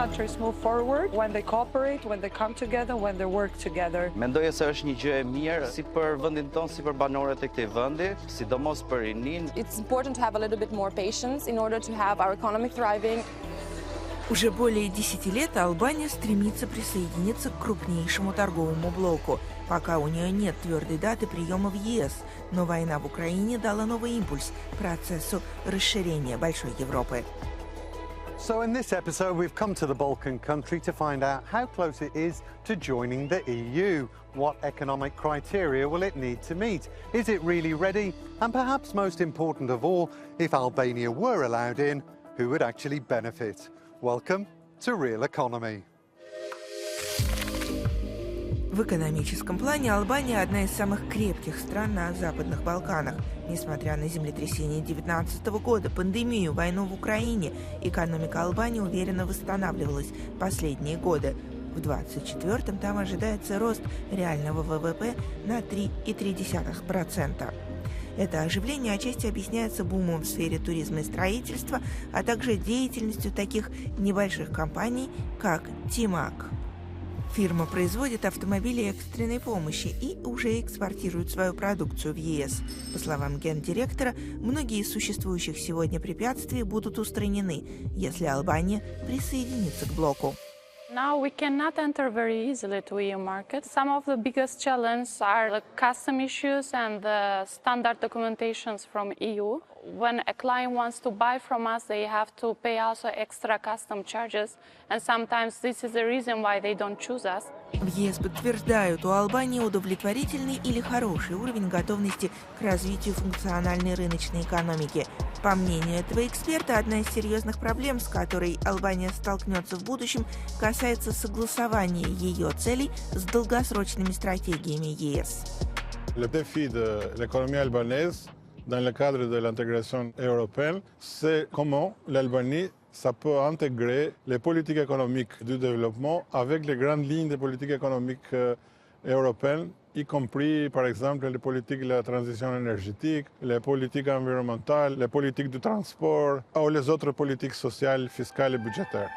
countries move forward when they cooperate, when they come together, when they work together. Mendoj se është një gjë e mirë si për vendin tonë, si për banorët e këtij vendi, sidomos për rinin. It's important to have a little bit more patience in order to have our economy thriving. Уже более 10 лет Албания стремится присоединиться к крупнейшему торговому блоку. Пока у нее нет твердой даты приема в ЕС, но война в Украине дала новый импульс процессу расширения Большой Европы. So in this episode, we've come to the Balkan country to find out how close it is to joining the EU. What economic criteria will it need to meet? Is it really ready? And perhaps most important of all, if Albania were allowed in, who would actually benefit? Welcome to Realeconomy. В экономическом плане Албания – одна из самых крепких стран на Западных Балканах. Несмотря на землетрясение 2019 года, пандемию, войну в Украине, экономика Албании уверенно восстанавливалась последние годы. В 2024-м там ожидается рост реального ВВП на 3,3%. Это оживление отчасти объясняется бумом в сфере туризма и строительства, а также деятельностью таких небольших компаний, как Тимак. Фирма производит автомобили экстренной помощи и уже экспортирует свою продукцию в ЕС. По словам гендиректора, многие из существующих сегодня препятствий будут устранены, если Албания присоединится к блоку. Now we cannot enter very easily to EU market. Some of the biggest challenges are the custom issues and the standard documentations from EU. When a client wants to buy from us, they have to pay also extra custom charges, and sometimes this is the reason why they don't choose us. В ЕС подтверждают, у Албании удовлетворительный или хороший уровень готовности к развитию функциональной рыночной экономики. По мнению этого эксперта, одна из серьезных проблем, с которой Албания столкнется в будущем, касается согласования ее целей с долгосрочными стратегиями ЕС. Le défi de l'économie albanaise dans le cadre de l'intégration européenne, c'est comment l'Albanie ça peut intégrer les politiques économiques du développement avec les grandes lignes de politique économique européenne, y compris par exemple les politiques de la transition énergétique, les politiques environnementales, les politiques du transport ou les autres politiques sociales, fiscales et budgétaires.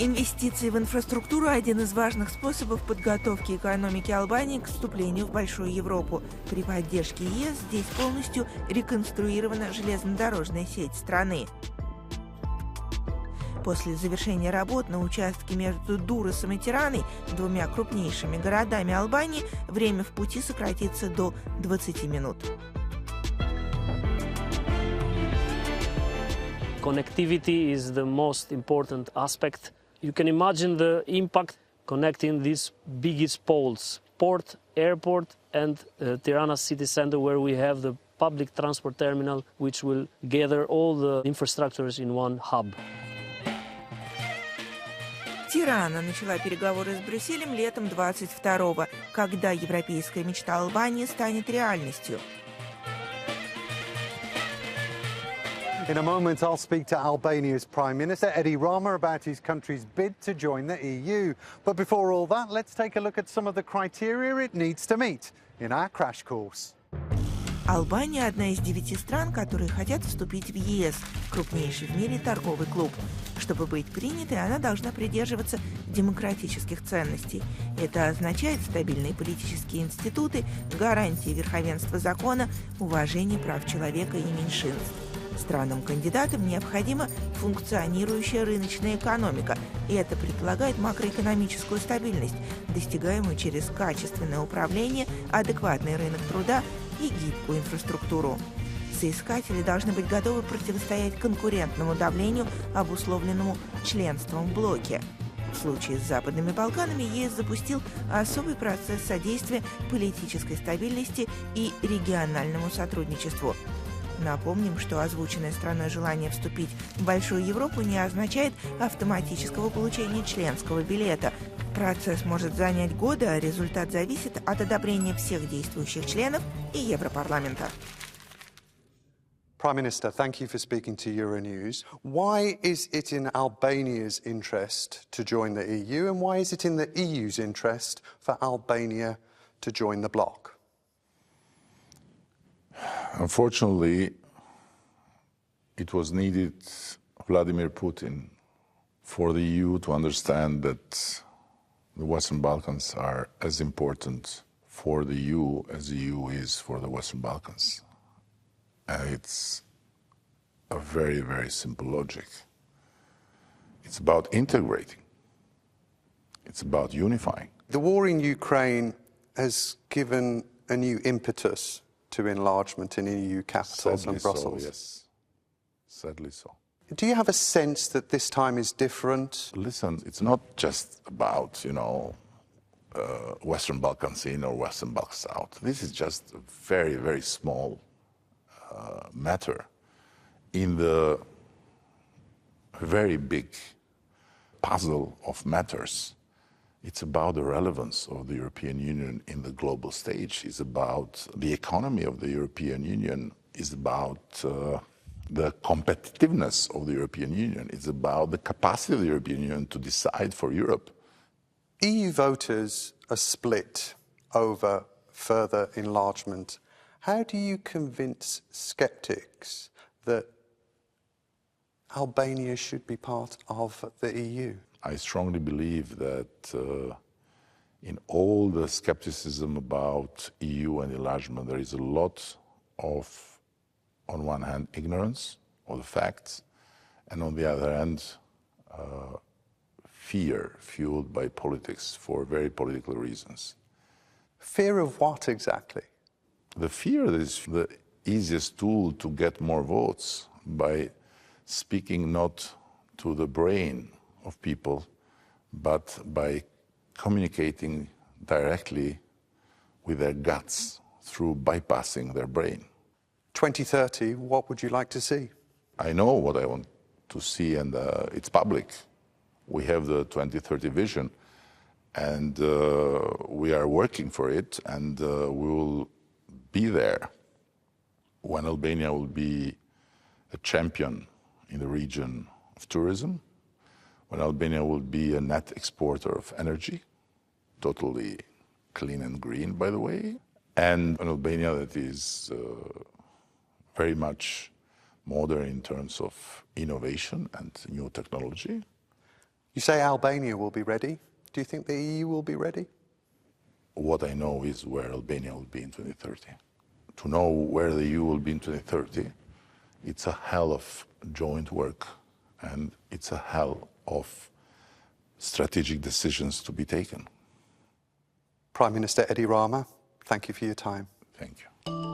Инвестиции в инфраструктуру – один из важных способов подготовки экономики Албании к вступлению в Большую Европу. При поддержке ЕС здесь полностью реконструирована железнодорожная сеть страны. После завершения работ на участке между Дуросом и Тираной, двумя крупнейшими городами Албании, время в пути сократится до 20 минут. Connectivity is the most important aspect. You can imagine the impact connecting these biggest poles, port, airport and Tirana city center, where we have the public transport terminal, which will gather all the infrastructures in one hub. Тирана начала переговоры с Брюсселем летом 22-го, когда европейская мечта Албании станет реальностью. In a moment, I'll speak to Albania's Prime Minister, Edi Rama, about his country's bid to join the EU. But before all that, let's take a look at some of the criteria it needs to meet in our crash course. Албания – одна из 9 стран, которые хотят вступить в ЕС, крупнейший в мире торговый клуб. Чтобы быть принятой, она должна придерживаться демократических ценностей. Это означает стабильные политические институты, гарантии верховенства закона, уважение прав человека и меньшинств. Странам-кандидатам необходима функционирующая рыночная экономика, и это предполагает макроэкономическую стабильность, достигаемую через качественное управление, адекватный рынок труда и гибкую инфраструктуру. Соискатели должны быть готовы противостоять конкурентному давлению, обусловленному членством в блоке. В случае с Западными Балканами ЕС запустил особый процесс содействия политической стабильности и региональному сотрудничеству. Напомним, что озвученное страной желание вступить в Большую Европу не означает автоматического получения членского билета. Процесс может занять годы, а результат зависит от одобрения всех действующих членов и Европарламента. Prime Minister, thank you for speaking to Euronews. Why is it in Albania's interest to join the EU, and why is it in the EU's interest for Albania to join the bloc? Unfortunately, it was needed Vladimir Putin for the EU to understand that the Western Balkans are as important for the EU as the EU is for the Western Balkans. And it's a very, very simple logic. It's about integrating. It's about unifying. The war in Ukraine has given a new impetus to enlargement in EU capitals Sadly and Brussels. so, yes. Sadly so. Do you have a sense that this time is different? Listen, it's not just about, Western Balkans in or Western Balkans out. This is just a very, very small matter in the very big puzzle of matters. It's about the relevance of the European Union in the global stage. It's about the economy of the European Union. It's about the competitiveness of the European Union. It's about the capacity of the European Union to decide for Europe. EU voters are split over further enlargement. How do you convince skeptics that Albania should be part of the EU? I strongly believe that in all the skepticism about EU and enlargement, there is a lot of, on one hand, ignorance of the facts, and on the other hand, fear fueled by politics for very political reasons. Fear of what exactly? The fear is the easiest tool to get more votes by speaking not to the brain of people, but by communicating directly with their guts through bypassing their brain. 2030, what would you like to see? I know what I want to see, and it's public. We have the 2030 vision, and we are working for it, and we will be there when Albania will be a champion in the region of tourism, when Albania will be a net exporter of energy, totally clean and green, by the way, and an Albania that is very much modern in terms of innovation and new technology. You say Albania will be ready. Do you think the EU will be ready? What I know is where Albania will be in 2030. To know where the EU will be in 2030, it's a hell of joint work, and it's a hell of strategic decisions to be taken. Prime Minister Edi Rama, thank you for your time. Thank you.